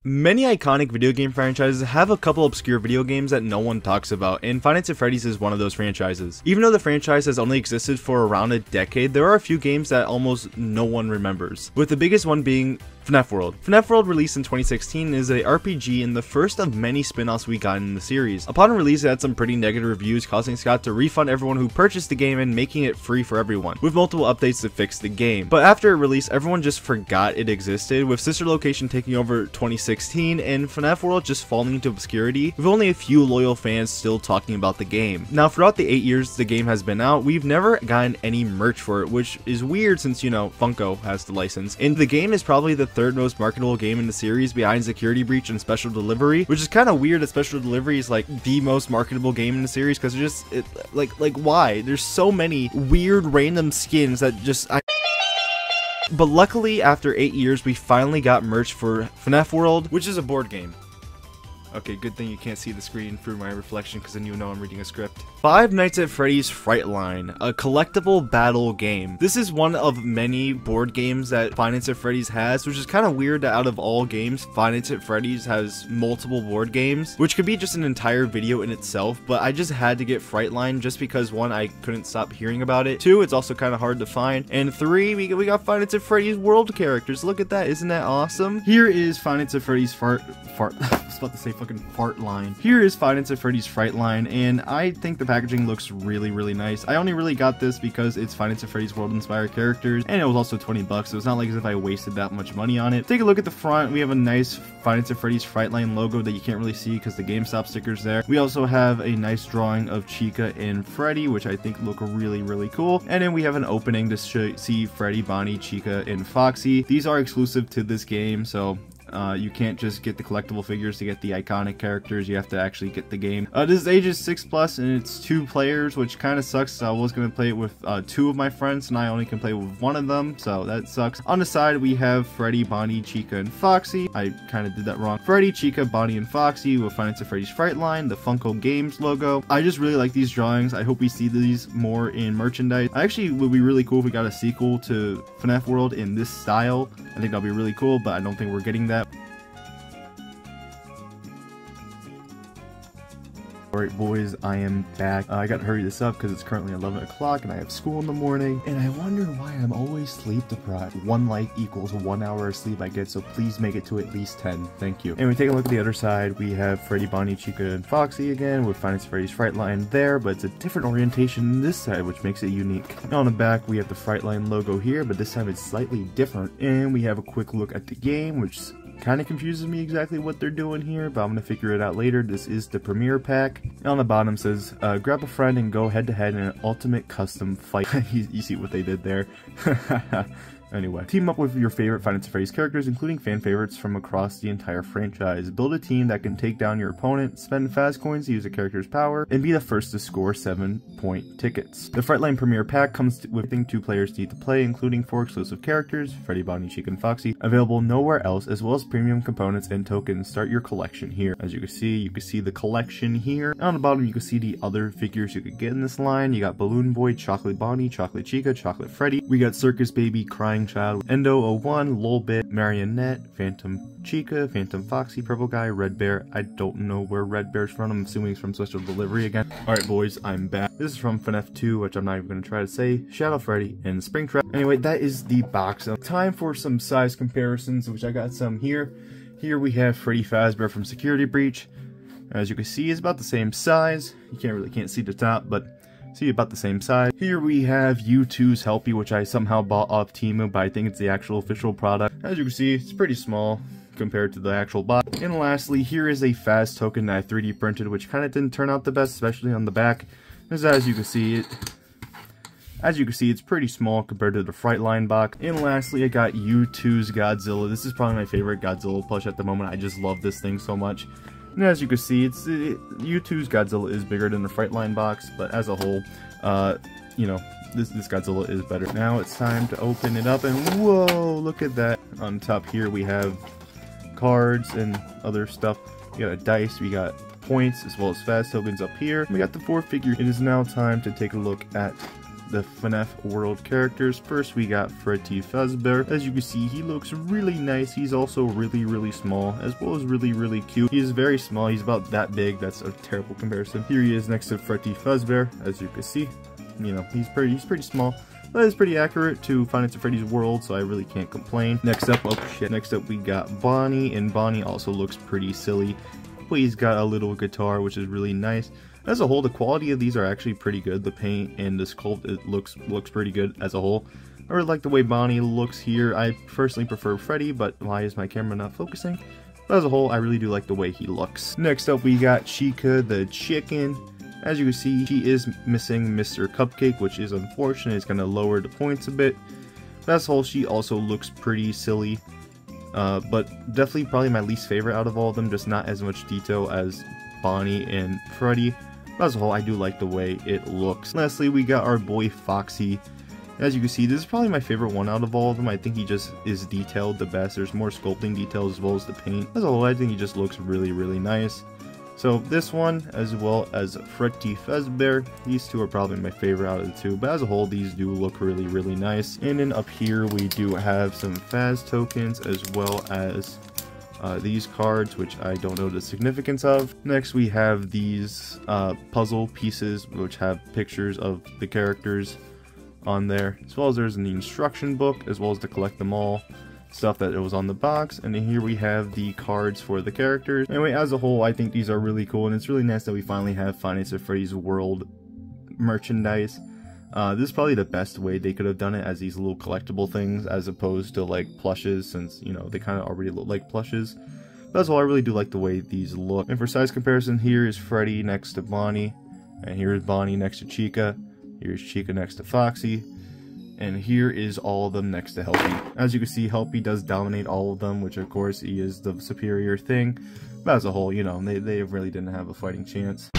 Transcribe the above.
Many iconic video game franchises have a couple obscure video games that no one talks about, and Five Nights at Freddy's is one of those franchises. Even though the franchise has only existed for around a decade, there are a few games that almost no one remembers, with the biggest one being FNAF World. FNAF World, released in 2016, is a RPG and the first of many spin-offs we got in the series. Upon release, it had some pretty negative reviews, causing Scott to refund everyone who purchased the game and making it free for everyone, with multiple updates to fix the game. But after it released, everyone just forgot it existed, with Sister Location taking over 2016 and FNAF World just falling into obscurity, with only a few loyal fans still talking about the game. Now, throughout the 8 years the game has been out, we've never gotten any merch for it, which is weird since, you know, Funko has the license. And the game is probably the third most marketable game in the series behind Security Breach and Special Delivery, which is kind of weird that Special Delivery is like the most marketable game in the series, because like why? There's so many weird random skins that just But luckily, after 8 years, we finally got merch for FNAF World, which is a board game. Okay, good thing you can't see the screen through my reflection, because then you know I'm reading a script. Five Nights at Freddy's Fright Line, a collectible battle game. This is one of many board games that Five Nights at Freddy's has, which is kind of weird that out of all games, Five Nights at Freddy's has multiple board games, which could be just an entire video in itself, but I just had to get Fright Line just because, one, I couldn't stop hearing about it, two, it's also kind of hard to find, and three, we got Five Nights at Freddy's World characters. Look at that, isn't that awesome? Here is Five Nights at Freddy's I was about to say fucking fart line. Here is Five Nights at Freddy's Fright Line, and I think the packaging looks really nice. I only really got this because it's Five Nights at Freddy's World inspired characters, and it was also 20 bucks, so it's not like as if I wasted that much money on it. Take a look at the front. We have a nice Five Nights at Freddy's Fright Line logo that you can't really see because the GameStop sticker's there. We also have a nice drawing of Chica and Freddy, which I think look really cool. And then we have an opening to see Freddy, Bonnie, Chica, and Foxy. These are exclusive to this game, so you can't just get the collectible figures to get the iconic characters. You have to actually get the game. This is ages 6+ and it's 2 players, which kind of sucks. I was going to play it with 2 of my friends, and I only can play with 1 of them, so that sucks. On the side, we have Freddy, Bonnie, Chica, and Foxy. I kind of did that wrong. Freddy, Chica, Bonnie, and Foxy with Five Nights at Freddy's Fright Line, the Funko Games logo. I just really like these drawings. I hope we see these more in merchandise. Actually, it would be really cool if we got a sequel to FNAF World in this style. I think that'll be really cool, but I don't think we're getting that. Alright boys, I am back. I gotta hurry this up because it's currently 11 o'clock and I have school in the morning. And I wonder why I'm always sleep deprived. 1 light equals 1 hour of sleep I get, so please make it to at least 10. Thank you. And we take a look at the other side. We have Freddy, Bonnie, Chica, and Foxy again with Five Nights at Freddy's Fright Line there, but it's a different orientation on this side, which makes it unique. And on the back, we have the Fright Line logo here, but this time it's slightly different. And we have a quick look at the game, which kind of confuses me exactly what they're doing here, but I'm going to figure it out later. This is the premiere pack. And on the bottom says, grab a friend and go head to head in an ultimate custom fight. You see what they did there. Anyway, team up with your favorite Five Nights at Freddy's characters, including fan favorites from across the entire franchise. Build a team that can take down your opponent, spend fast coins to use a character's power, and be the first to score 7-point tickets. The Fright Line Premiere Pack comes with everything 2 players need to play, including 4 exclusive characters, Freddy, Bonnie, Chica, and Foxy, available nowhere else, as well as premium components and tokens. Start your collection here. As you can see the collection here. And on the bottom, you can see the other figures you could get in this line. You got Balloon Boy, Chocolate Bonnie, Chocolate Chica, Chocolate Freddy. We got Circus Baby, Crying Child, Endo01, Lolbit, Marionette, Phantom Chica, Phantom Foxy, Purple Guy, Red Bear. I don't know where Red Bear's from. I'm assuming it's from Special Delivery again. Alright boys, I'm back. This is from FNAF 2, which I'm not even going to try to say, Shadow Freddy, and Springtrap. Anyway, that is the box. Time for some size comparisons, which I got some here. Here we have Freddy Fazbear from Security Breach. As you can see, it's about the same size. You can't see the top, but see about the same size. Here we have U2's Helpy, which I somehow bought off Temu, but I think it's the actual official product. As you can see, it's pretty small compared to the actual box. And lastly, here is a Faz token that I 3D printed, which kind of didn't turn out the best, especially on the back. As you can see, it's pretty small compared to the Fright Line box. And lastly, I got U2's Godzilla. This is probably my favorite Godzilla plush at the moment. I just love this thing so much. And as you can see, U2's Godzilla is bigger than the Fright Line box, but as a whole, you know, this Godzilla is better. Now it's time to open it up, and whoa, look at that. On top here we have cards and other stuff. We got a dice, we got points, as well as fast tokens up here. We got the 4 figures. It is now time to take a look at the FNAF world characters. First we got Freddy Fazbear. As you can see, he looks really nice. He's also really small, as well as really cute. He is very small. He's about that big. That's a terrible comparison. Here he is next to Freddy Fazbear. As you can see, you know, he's pretty small. That is pretty accurate to Five Nights at Freddy's world, so I really can't complain. Next up, oh shit, next up we got Bonnie, and Bonnie also looks pretty silly, but he's got a little guitar, which is really nice. As a whole, the quality of these are actually pretty good. The paint and the sculpt, it looks pretty good as a whole. I really like the way Bonnie looks here. I personally prefer Freddy, but why is my camera not focusing? But as a whole, I really do like the way he looks. Next up, we got Chica the chicken. As you can see, she is missing Mr. Cupcake, which is unfortunate. It's going to lower the points a bit. But as a whole, she also looks pretty silly. But definitely probably my least favorite out of all of them. Just not as much detail as Bonnie and Freddy. But as a whole, I do like the way it looks. Lastly, we got our boy Foxy. As you can see, this is probably my favorite one out of all of them. I think he just is detailed the best. There's more sculpting details as well as the paint. As a whole, I think he just looks really nice. So this one, as well as Freddy Fazbear, these two are probably my favorite out of the two, but as a whole, these do look really nice. And then up here, we do have some Faz tokens, as well as these cards, which I don't know the significance of. Next, we have these puzzle pieces, which have pictures of the characters on there, as well as there's an instruction book, as well as to collect them all. Stuff that it was on the box, and then here we have the cards for the characters. Anyway, as a whole, I think these are really cool, and it's really nice that we finally have Five Nights at Freddy's World merchandise. This is probably the best way they could have done it, as these little collectible things, as opposed to like plushes, since, you know, they kind of already look like plushes. But as well, I really do like the way these look. And for size comparison, here is Freddy next to Bonnie, and here is Bonnie next to Chica, here's Chica next to Foxy, and here is all of them next to Helpy. As you can see, Helpy does dominate all of them, which of course he is the superior thing. But as a whole, you know, they really didn't have a fighting chance.